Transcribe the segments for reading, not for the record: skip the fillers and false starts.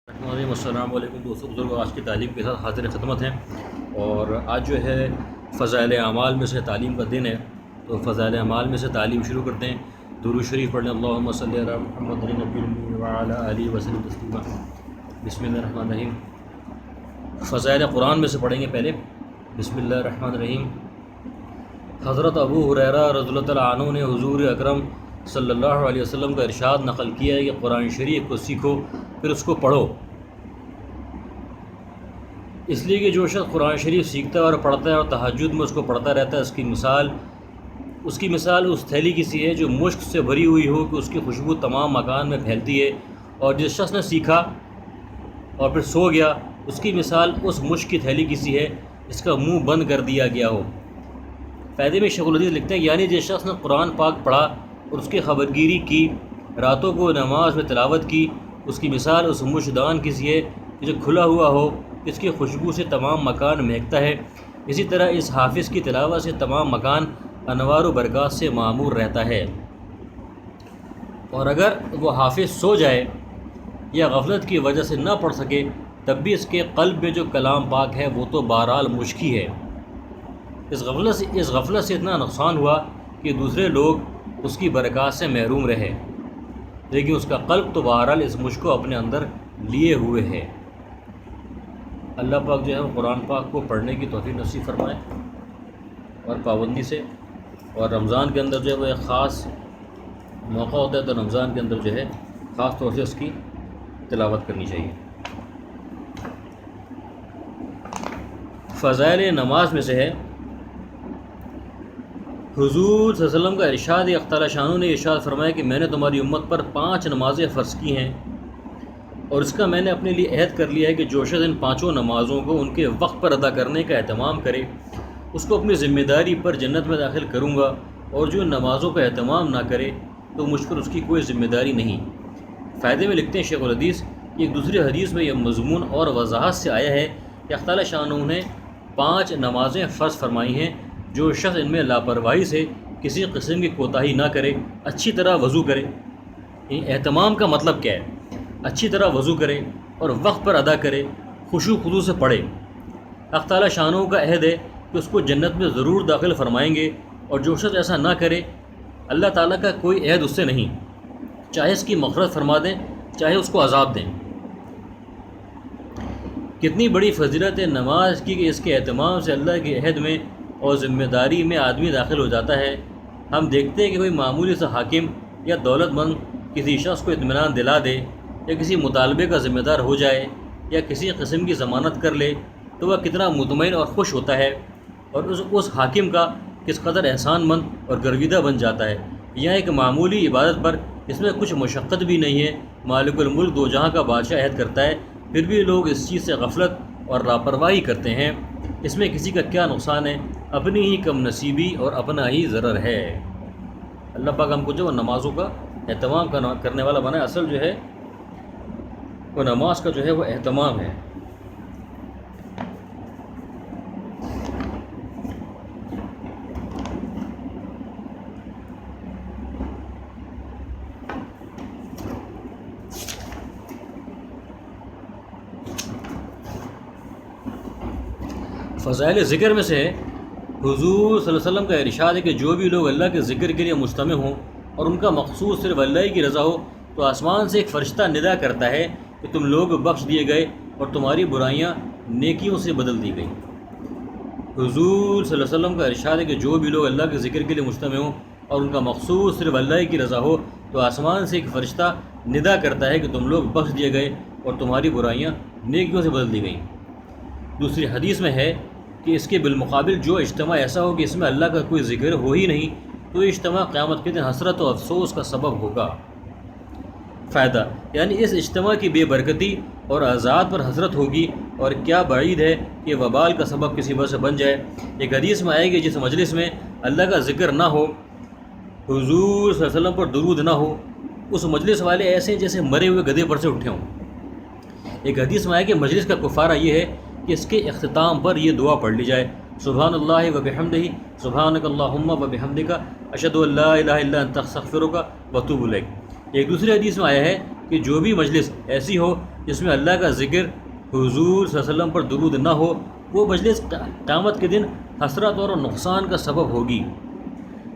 السلام علیکم دوستوں بزرگوں، آج کی تعلیم کے ساتھ حاضر خدمت ہیں۔ اور آج جو ہے فضائل اعمال میں سے تعلیم کا دن ہے، تو فضائل اعمال میں سے تعلیم شروع کرتے ہیں۔ درود شریف پڑھیں، اللہم صلی علی محمد نبی الامی وعلی آلہ وسلم تسلیما۔ بسم اللہ الرحمن الرحیم۔ فضائل قرآن میں سے پڑھیں گے پہلے۔ بسم اللہ الرحمن الرحیم۔ حضرت ابو ہریرہ رضی اللہ تعالیٰ عنہ نے حضور اکرم صلی اللہ علیہ وسلم کا ارشاد نقل کیا ہے کہ قرآن شریف کو سیکھو پھر اس کو پڑھو، اس لیے کہ جو شخص قرآن شریف سیکھتا ہے اور پڑھتا ہے اور تہجد میں اس کو پڑھتا رہتا ہے، اس کی مثال اس تھیلی کی سی ہے جو مشک سے بھری ہوئی ہو کہ اس کی خوشبو تمام مکان میں پھیلتی ہے، اور جس شخص نے سیکھا اور پھر سو گیا، اس کی مثال اس مشک کی تھیلی کی سی ہے جس کا منہ بند کر دیا گیا ہو۔ فائدے میں شیخ الحدیث لکھتے ہیں، یعنی جس شخص نے قرآن پاک پڑھا اور اس کی خبرگیری کی، راتوں کو نماز میں تلاوت کی، اس کی مثال اس مشدان کی سی ہے جو کھلا ہوا ہو، اس کی خوشبو سے تمام مکان مہکتا ہے۔ اسی طرح اس حافظ کی تلاوت سے تمام مکان انوار و برکات سے معمور رہتا ہے، اور اگر وہ حافظ سو جائے یا غفلت کی وجہ سے نہ پڑھ سکے تب بھی اس کے قلب میں جو کلام پاک ہے وہ تو بہرحال مشکی ہے۔ اس غفلت سے اتنا نقصان ہوا کہ دوسرے لوگ اس کی برکات سے محروم رہے، لیکن اس کا قلب تو بہرحال اس مشک کو اپنے اندر لیے ہوئے ہے۔ اللہ پاک جو ہے قرآن پاک کو پڑھنے کی توفیق نصیب فرمائے اور پابندی سے، اور رمضان کے اندر جو ہے وہ ایک خاص موقع ہوتا ہے، تو رمضان کے اندر جو ہے خاص طور سے اس کی تلاوت کرنی چاہیے۔ فضائل نماز میں سے ہے، حضور صلی اللہ علیہ وسلم کا ارشاد ہے، اختر شانوں نے ارشاد فرمایا کہ میں نے تمہاری امت پر 5 نمازیں فرض کی ہیں، اور اس کا میں نے اپنے لیے عہد کر لیا ہے کہ جو شخص ان 5 نمازوں کو ان کے وقت پر ادا کرنے کا اہتمام کرے اس کو اپنی ذمہ داری پر جنت میں داخل کروں گا، اور جو نمازوں کا اہتمام نہ کرے تو مجھ پر اس کی کوئی ذمہ داری نہیں۔ فائدے میں لکھتے ہیں شیخ الحدیث کہ ایک دوسری حدیث میں یہ مضمون اور وضاحت سے آیا ہے کہ اللہ تعالیٰ شانہ نے 5 نمازیں فرض فرمائی ہیں، جو شخص ان میں لاپرواہی سے کسی قسم کی کوتاہی نہ کرے، اچھی طرح وضو کرے۔ اہتمام کا مطلب کیا ہے؟ اچھی طرح وضو کرے اور وقت پر ادا کرے، خشوع خضوع سے پڑھے۔ اللہ تعالیٰ شانہ کا عہد ہے کہ اس کو جنت میں ضرور داخل فرمائیں گے، اور جو شخص ایسا نہ کرے اللہ تعالیٰ کا کوئی عہد اس سے نہیں، چاہے اس کی مغفرت فرما دیں چاہے اس کو عذاب دیں۔ کتنی بڑی فضیلت ہے نماز کی کہ اس کے اہتمام سے اللہ کے عہد میں اور ذمہ داری میں آدمی داخل ہو جاتا ہے۔ ہم دیکھتے ہیں کہ کوئی معمولی سا حاکم یا دولت مند کسی شخص کو اطمینان دلا دے، یا کسی مطالبے کا ذمہ دار ہو جائے، یا کسی قسم کی ضمانت کر لے تو وہ کتنا مطمئن اور خوش ہوتا ہے، اور اس حاکم کا کس قدر احسان مند اور گرویدہ بن جاتا ہے۔ یہاں ایک معمولی عبادت پر، اس میں کچھ مشقت بھی نہیں ہے، مالک الملک دو جہاں کا بادشاہ عہد کرتا ہے، پھر بھی لوگ اس چیز سے غفلت اور لاپرواہی کرتے ہیں۔ اس میں کسی کا کیا نقصان ہے؟ اپنی ہی کم نصیبی اور اپنا ہی ضرر ہے۔ اللہ پاک ہم کو جو نمازوں کا اہتمام کرنے والا بنا ہے، اصل جو ہے وہ نماز کا جو ہے وہ اہتمام ہے۔ فضائل ذکر میں سے ہے، حضور صلی اللہ علیہ وسلم کا ارشاد ہے کہ جو بھی لوگ اللہ کے ذکر کے لیے مجتمع ہوں اور ان کا مقصود صرف اللہ کی رضا ہو، تو آسمان سے ایک فرشتہ ندا کرتا ہے کہ تم لوگ بخش دیے گئے اور تمہاری برائیاں نیکیوں سے بدل دی گئی۔ حضور صلی اللہ علیہ وسلم کا ارشاد ہے کہ جو بھی لوگ اللہ کے ذکر کے لیے مجتمع ہوں اور ان کا مقصود صرف اللہ کی رضا ہو، تو آسمان سے ایک فرشتہ ندا کرتا ہے کہ تم لوگ بخش دیے گئے اور تمہاری برائیاں نیکیوں سے بدل دی گئیں۔ دوسری حدیث میں ہے کہ اس کے بالمقابل جو اجتماع ایسا ہو کہ اس میں اللہ کا کوئی ذکر ہو ہی نہیں، تو یہ اجتماع قیامت کے دن حسرت و افسوس کا سبب ہوگا۔ فائدہ، یعنی اس اجتماع کی بے برکتی اور عذاب پر حسرت ہوگی، اور کیا بعید ہے کہ وبال کا سبب کسی وجہ سے بن جائے۔ ایک حدیث میں آئے گی جس مجلس میں اللہ کا ذکر نہ ہو، حضور صلی اللہ علیہ وسلم پر درود نہ ہو، اس مجلس والے ایسے ہیں جیسے مرے ہوئے گدھے پر سے اٹھے ہوں۔ ایک حدیث میں آئے کہ مجلس کا کفارہ یہ ہے کہ اس کے اختتام پر یہ دعا پڑھ لی جائے، سبحان اللہ و بحمدہ، سبحانک اللہم و بحمدک، اشہد ان لا الہ الا انت استغفرک و اتوب الیک۔ ایک دوسری حدیث میں آیا ہے کہ جو بھی مجلس ایسی ہو جس میں اللہ کا ذکر، حضور صلی اللہ علیہ وسلم پر درود نہ ہو، وہ مجلس قیامت کے دن حسرت اور نقصان کا سبب ہوگی۔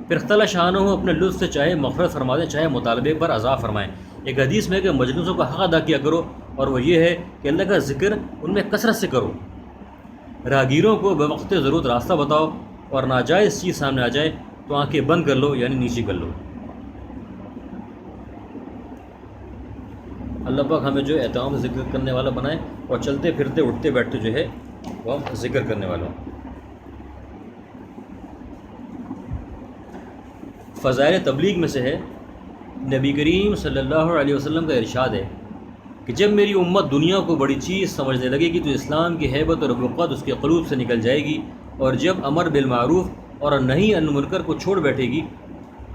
پھر خلا شانہ اپنے لطف سے چاہے مغفرت فرما دیں، چاہے مطالبے پر عذاب فرمائیں۔ ایک حدیث میں کہ مجلسوں کا حق ادا کیا کرو، اور وہ یہ ہے کہ اللہ کا ذکر ان میں کثرت سے کرو، راہگیروں کو بے وقت ضرورت راستہ بتاؤ، اور ناجائز چیز سامنے آ جائے تو آنکھیں بند کر لو، یعنی نیچی کر لو۔ اللہ پاک ہمیں جو اہتمام سے ذکر کرنے والا بنائے، اور چلتے پھرتے اٹھتے بیٹھتے جو ہے وہ ہم ذکر کرنے والا ہوں۔ فضائل تبلیغ میں سے ہے، نبی کریم صلی اللہ علیہ وسلم کا ارشاد ہے کہ جب میری امت دنیا کو بڑی چیز سمجھنے لگے گی تو اسلام کی ہیبت اور رفقت اس کے قلوب سے نکل جائے گی، اور جب امر بالمعروف اور نہی عن المنکر کو چھوڑ بیٹھے گی،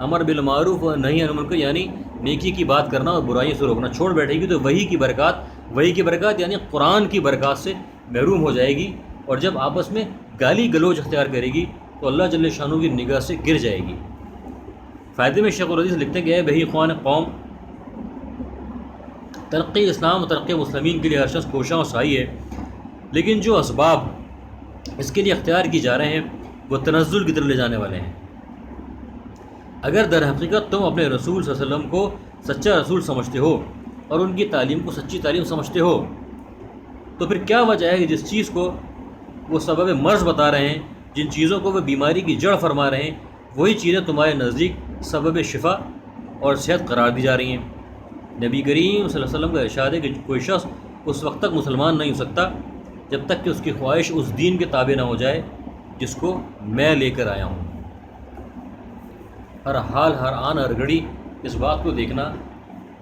امر بالمعروف اور نہی عن المنکر یعنی نیکی کی بات کرنا اور برائیوں سے روکنا چھوڑ بیٹھے گی، تو وہی کی برکات یعنی قرآن کی برکات سے محروم ہو جائے گی، اور جب آپس میں گالی گلوچ اختیار کرے گی تو اللہ جل شانہ کی نگاہ سے گر جائے گی۔ فائدے میں شیخ الحدیث لکھتے ہیں کہ اے بھئی خوان قوم، ترقی اسلام و ترقی مسلمین کے لیے ہر شخص کوشاں و سعی ہے، لیکن جو اسباب اس کے لیے اختیار کی جا رہے ہیں وہ تنزل کی طرف لے جانے والے ہیں۔ اگر در حقیقت تم اپنے رسول صلی اللہ علیہ وسلم کو سچا رسول سمجھتے ہو اور ان کی تعلیم کو سچی تعلیم سمجھتے ہو، تو پھر کیا وجہ ہے کہ جس چیز کو وہ سبب مرض بتا رہے ہیں، جن چیزوں کو وہ بیماری کی جڑ فرما رہے ہیں، وہی چیزیں تمہارے نزدیک سبب شفا اور صحت قرار دی جا رہی ہیں۔ نبی کریم صلی اللہ علیہ وسلم کا ارشاد ہے کہ کوئی شخص اس وقت تک مسلمان نہیں ہو سکتا جب تک کہ اس کی خواہش اس دین کے تابع نہ ہو جائے جس کو میں لے کر آیا ہوں۔ ہر حال، ہر آن، ہر گھڑی اس بات کو دیکھنا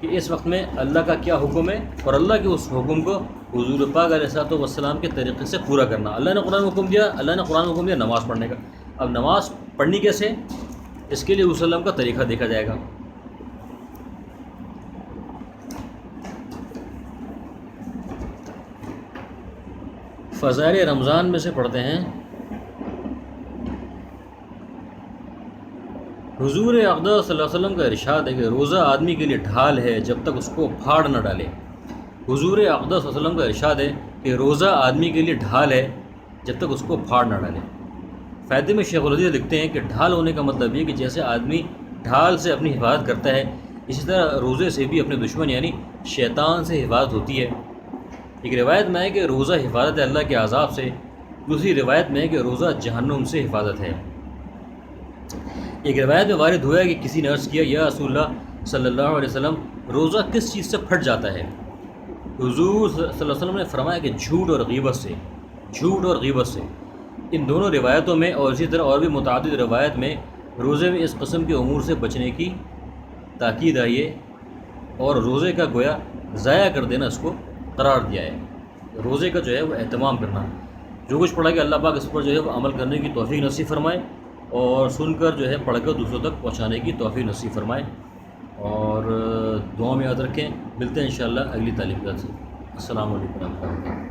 کہ اس وقت میں اللہ کا کیا حکم ہے، اور اللہ کے اس حکم کو حضور پاک علیہ الصلوۃ والسلام کے طریقے سے پورا کرنا۔ اللہ نے قرآن میں حکم دیا نماز پڑھنے کا۔ اب نماز پڑھنی کیسے، اس کے لیے رسول اللہ کا طریقہ دیکھا جائے گا۔ فضائل رمضان میں سے پڑھتے ہیں، حضور اقدس صلی اللہ علیہ وسلم کا ارشاد ہے کہ روزہ آدمی کے لیے ڈھال ہے جب تک اس کو پھاڑ نہ ڈالے۔ حضور اقدس صلی اللہ علیہ وسلم کا ارشاد ہے کہ روزہ آدمی کے لیے ڈھال ہے جب تک اس کو پھاڑ نہ ڈالے۔ فائدے میں شیخ الحدیث لکھتے ہیں کہ ڈھال ہونے کا مطلب یہ کہ جیسے آدمی ڈھال سے اپنی حفاظت کرتا ہے، اسی طرح روزے سے بھی اپنے دشمن یعنی شیطان سے حفاظت ہوتی ہے۔ ایک روایت میں ہے کہ روزہ حفاظت ہے اللہ کے عذاب سے، دوسری روایت میں ہے کہ روزہ جہنم سے حفاظت ہے۔ ایک روایت میں وارد ہوا ہے کہ کسی نے عرض کیا، یا رسول اللہ صلی اللہ علیہ وسلم، روزہ کس چیز سے پھٹ جاتا ہے؟ حضور صلی اللہ علیہ وسلم نے فرمایا کہ جھوٹ اور غیبت سے۔ ان دونوں روایتوں میں اور اسی طرح اور بھی متعدد روایت میں روزے میں اس قسم کے امور سے بچنے کی تاکید آئی ہے، اور روزے کا گویا ضائع کر دینا اس کو قرار دیا ہے۔ روزے کا جو ہے وہ اہتمام کرنا، جو کچھ پڑھا کہ اللہ پاک اس پر جو ہے وہ عمل کرنے کی توفیق نصیب فرمائے، اور سن کر جو ہے پڑھ کر دوسروں تک پہنچانے کی توفیق نصیب فرمائے، اور دعا میں یاد رکھیں۔ ملتے ہیں انشاءاللہ اگلی تعلیم کے ساتھ۔ السلام علیکم ورحمۃ اللہ۔